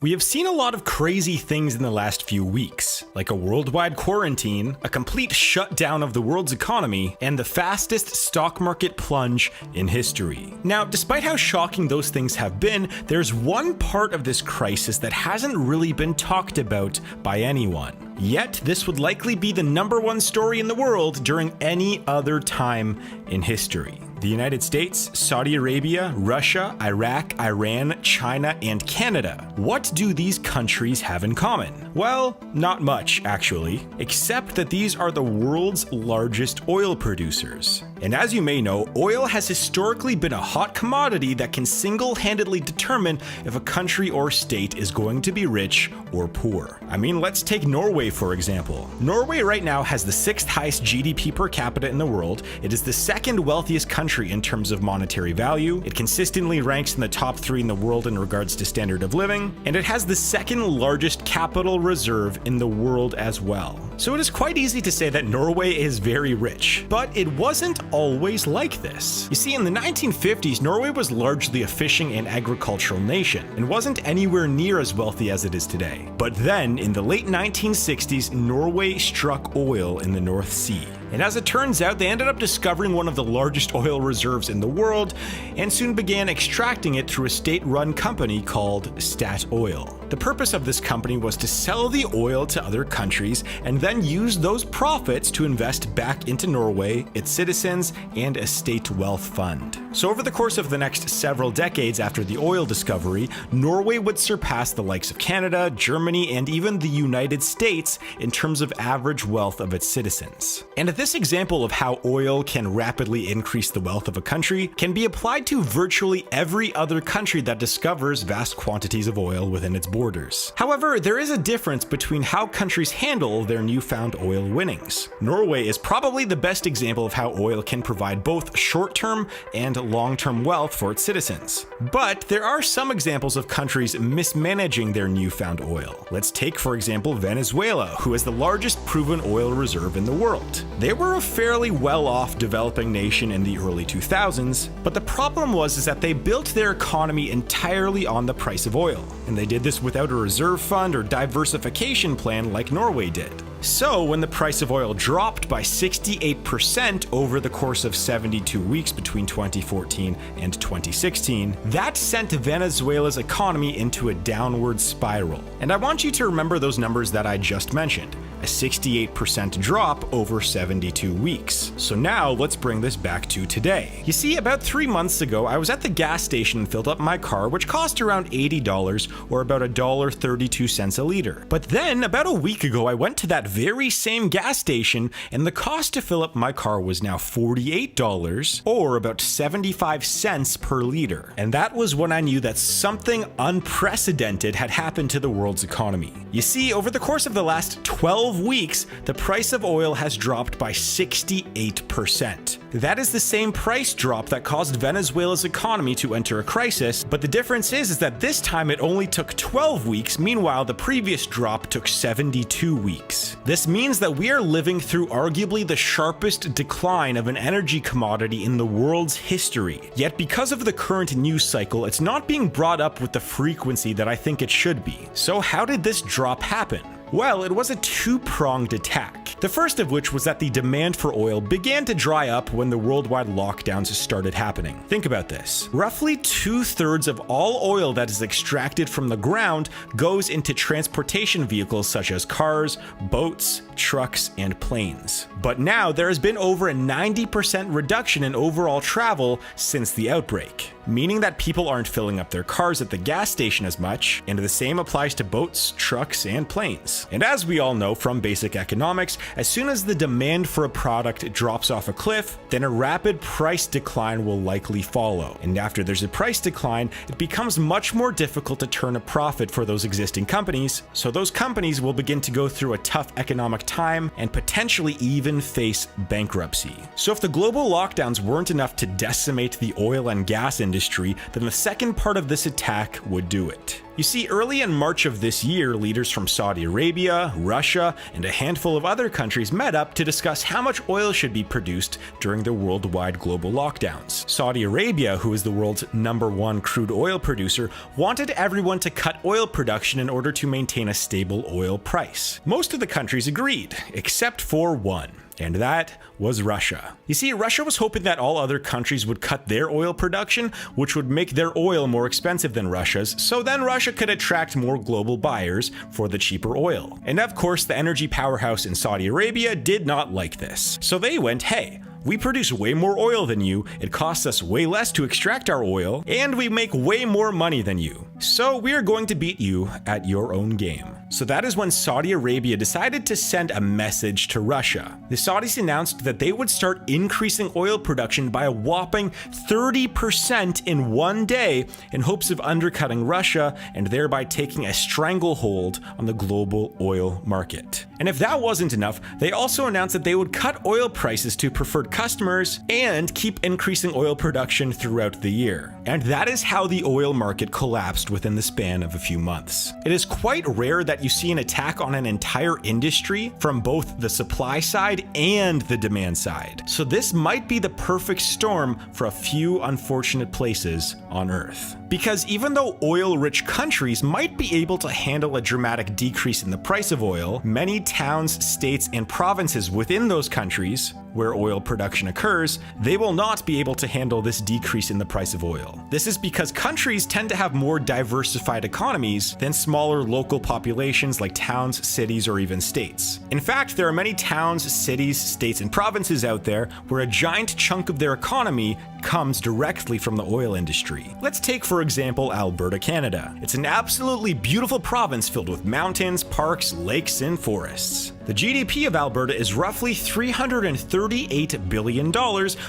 We have seen a lot of crazy things in the last few weeks, like a worldwide quarantine, a complete shutdown of the world's economy, and the fastest stock market plunge in history. Now, despite how shocking those things have been, there's one part of this crisis that hasn't really been talked about by anyone. Yet, this would likely be the #1 story in the world during any other time in history. The United States, Saudi Arabia, Russia, Iraq, Iran, China, and Canada. What do these countries have in common? Well, not much, actually, except that these are the world's largest oil producers. And as you may know, oil has historically been a hot commodity that can single-handedly determine if a country or state is going to be rich or poor. I mean, let's take Norway for example. Norway right now has the 6th highest GDP per capita in the world. It is the 2nd wealthiest country in terms of monetary value. It consistently ranks in the top 3 in the world in regards to standard of living, and it has the 2nd largest capital reserve in the world as well. So it is quite easy to say that Norway is very rich, but it wasn't always like this. You see, in the 1950s, Norway was largely a fishing and agricultural nation, and wasn't anywhere near as wealthy as it is today. But then, in the late 1960s, Norway struck oil in the North Sea. And as it turns out, they ended up discovering one of the largest oil reserves in the world, and soon began extracting it through a state-run company called Statoil. The purpose of this company was to sell the oil to other countries, and then use those profits to invest back into Norway, its citizens, and a state wealth fund. So over the course of the next several decades after the oil discovery, Norway would surpass the likes of Canada, Germany, and even the United States in terms of average wealth of its citizens. And this example of how oil can rapidly increase the wealth of a country can be applied to virtually every other country that discovers vast quantities of oil within its borders. However, there is a difference between how countries handle their newfound oil winnings. Norway is probably the best example of how oil can provide both short-term and long-term wealth for its citizens. But there are some examples of countries mismanaging their newfound oil. Let's take, for example, Venezuela, who has the largest proven oil reserve in the world. They were a fairly well-off developing nation in the early 2000s, but the problem was that they built their economy entirely on the price of oil, and they did this without a reserve fund or diversification plan like Norway did. So when the price of oil dropped by 68% over the course of 72 weeks between 2014 and 2016, that sent Venezuela's economy into a downward spiral. And I want you to remember those numbers that I just mentioned. A 68% drop over 72 weeks. So now let's bring this back to today. You see, about 3 months ago, I was at the gas station and filled up my car, which cost around $80 or about $1.32 a liter. But then, about a week ago, I went to that very same gas station, and the cost to fill up my car was now $48 or about 75 cents per liter. And that was when I knew that something unprecedented had happened to the world's economy. You see, over the course of the last 12 weeks, the price of oil has dropped by 68%. That is the same price drop that caused Venezuela's economy to enter a crisis, but the difference is that this time it only took 12 weeks, meanwhile the previous drop took 72 weeks. This means that we are living through arguably the sharpest decline of an energy commodity in the world's history. Yet because of the current news cycle, it's not being brought up with the frequency that I think it should be. So how did this drop happen? Well, it was a two-pronged attack. The first of which was that the demand for oil began to dry up when the worldwide lockdowns started happening. Think about this. Roughly 2/3 of all oil that is extracted from the ground goes into transportation vehicles such as cars, boats, trucks, and planes. But now there has been over a 90% reduction in overall travel since the outbreak, meaning that people aren't filling up their cars at the gas station as much, and the same applies to boats, trucks, and planes. And as we all know from basic economics, as soon as the demand for a product drops off a cliff, then a rapid price decline will likely follow. And after there's a price decline, it becomes much more difficult to turn a profit for those existing companies, so those companies will begin to go through a tough economic time and potentially even face bankruptcy. So if the global lockdowns weren't enough to decimate the oil and gas industry, industry, then the second part of this attack would do it. You see, early in March of this year, leaders from Saudi Arabia, Russia, and a handful of other countries met up to discuss how much oil should be produced during the worldwide global lockdowns. Saudi Arabia, who is the world's #1 crude oil producer, wanted everyone to cut oil production in order to maintain a stable oil price. Most of the countries agreed, except for one. And that was Russia. You see, Russia was hoping that all other countries would cut their oil production, which would make their oil more expensive than Russia's, so then Russia could attract more global buyers for the cheaper oil. And of course, the energy powerhouse in Saudi Arabia did not like this. So they went, hey, we produce way more oil than you, it costs us way less to extract our oil, and we make way more money than you. So we are going to beat you at your own game. So that is when Saudi Arabia decided to send a message to Russia. The Saudis announced that they would start increasing oil production by a whopping 30% in one day in hopes of undercutting Russia and thereby taking a stranglehold on the global oil market. And if that wasn't enough, they also announced that they would cut oil prices to preferred customers and keep increasing oil production throughout the year. And that is how the oil market collapsed within the span of a few months. It is quite rare that you see an attack on an entire industry from both the supply side and the demand side. So this might be the perfect storm for a few unfortunate places on Earth. Because even though oil-rich countries might be able to handle a dramatic decrease in the price of oil, many towns, states, and provinces within those countries where oil production occurs, they will not be able to handle this decrease in the price of oil. This is because countries tend to have more diversified economies than smaller local populations like towns, cities, or even states. In fact, there are many towns, cities, states, and provinces out there where a giant chunk of their economy comes directly from the oil industry. Let's take, for example, Alberta, Canada. It's an absolutely beautiful province filled with mountains, parks, lakes, and forests. The GDP of Alberta is roughly $338 billion,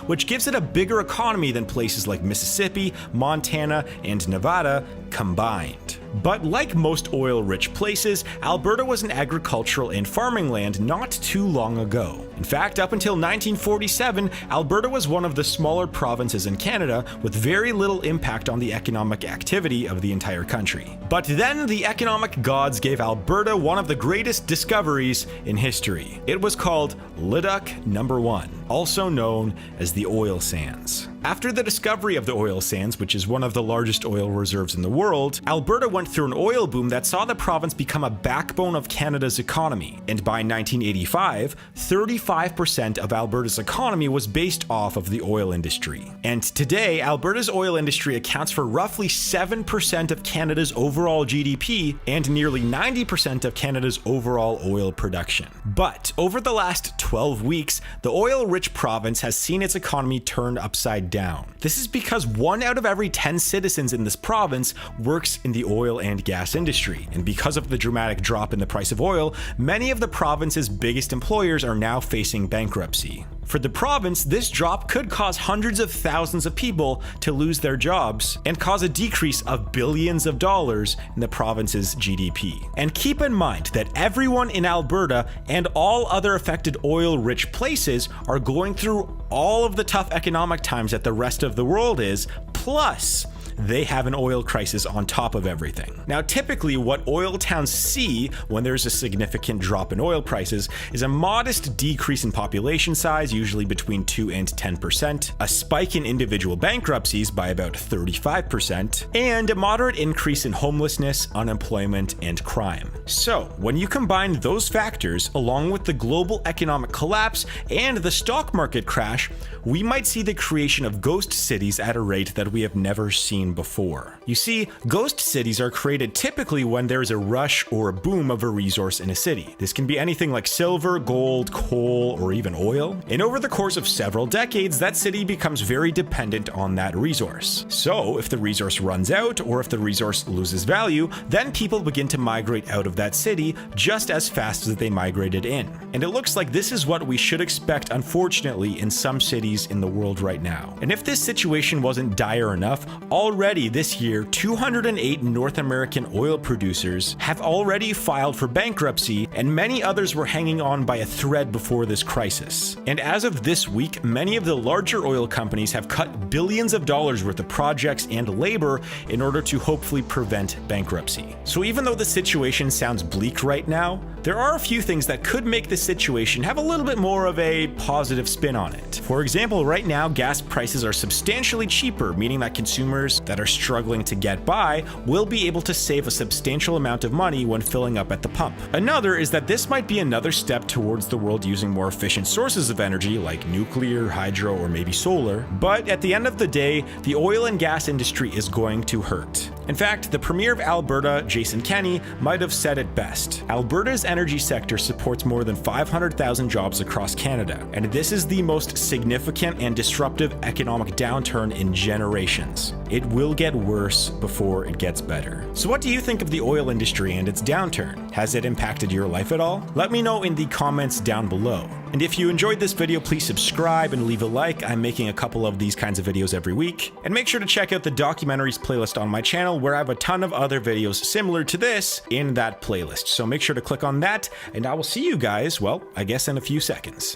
which gives it a bigger economy than places like Mississippi, Montana, and Nevada combined. But like most oil-rich places, Alberta was an agricultural and farming land not too long ago. In fact, up until 1947, Alberta was one of the smaller provinces in Canada with very little impact on the economic activity of the entire country. But then the economic gods gave Alberta one of the greatest discoveries in history. It was called Leduc #1, also known as the oil sands. After the discovery of the oil sands, which is one of the largest oil reserves in the world, Alberta went through an oil boom that saw the province become a backbone of Canada's economy. And by 1985, 35% of Alberta's economy was based off of the oil industry. And today, Alberta's oil industry accounts for roughly 7% of Canada's overall GDP and nearly 90% of Canada's overall oil production. But over the last 12 weeks, the oil-rich province has seen its economy turn upside down. This is because 1 out of every 10 citizens in this province works in the oil and gas industry. And because of the dramatic drop in the price of oil, many of the province's biggest employers are now facing bankruptcy. For the province, this drop could cause hundreds of thousands of people to lose their jobs and cause a decrease of billions of dollars in the province's GDP. And keep in mind that everyone in Alberta and all other affected oil-rich places are going through all of the tough economic times that the rest of the world is, plus they have an oil crisis on top of everything. Now, typically what oil towns see when there's a significant drop in oil prices is a modest decrease in population size, usually between 2 and 10%, a spike in individual bankruptcies by about 35%, and a moderate increase in homelessness, unemployment, and crime. So, when you combine those factors along with the global economic collapse and the stock market crash, we might see the creation of ghost cities at a rate that we have never seen before. You see, ghost cities are created typically when there's a rush or a boom of a resource in a city. This can be anything like silver, gold, coal, or even oil. And over the course of several decades, that city becomes very dependent on that resource. So if the resource runs out or if the resource loses value, then people begin to migrate out of of that city just as fast as they migrated in. And it looks like this is what we should expect, unfortunately, in some cities in the world right now. And if this situation wasn't dire enough, already this year, 208 North American oil producers have already filed for bankruptcy, and many others were hanging on by a thread before this crisis. And as of this week, many of the larger oil companies have cut billions of dollars worth of projects and labor in order to hopefully prevent bankruptcy. So even though the situation sounds bleak right now, there are a few things that could make the situation have a little bit more of a positive spin on it. For example, right now gas prices are substantially cheaper, meaning that consumers that are struggling to get by will be able to save a substantial amount of money when filling up at the pump. Another is that this might be another step towards the world using more efficient sources of energy like nuclear, hydro, or maybe solar, but at the end of the day, the oil and gas industry is going to hurt. In fact, the Premier of Alberta, Jason Kenney, might have said it best. Alberta's energy sector supports more than 500,000 jobs across Canada, and this is the most significant and disruptive economic downturn in generations. It will get worse before it gets better. So what do you think of the oil industry and its downturn? Has it impacted your life at all? Let me know in the comments down below. And if you enjoyed this video, please subscribe and leave a like. I'm making a couple of these kinds of videos every week. And make sure to check out the documentaries playlist on my channel, where I have a ton of other videos similar to this in that playlist. So make sure to click on that, and I will see you guys, well, I guess in a few seconds.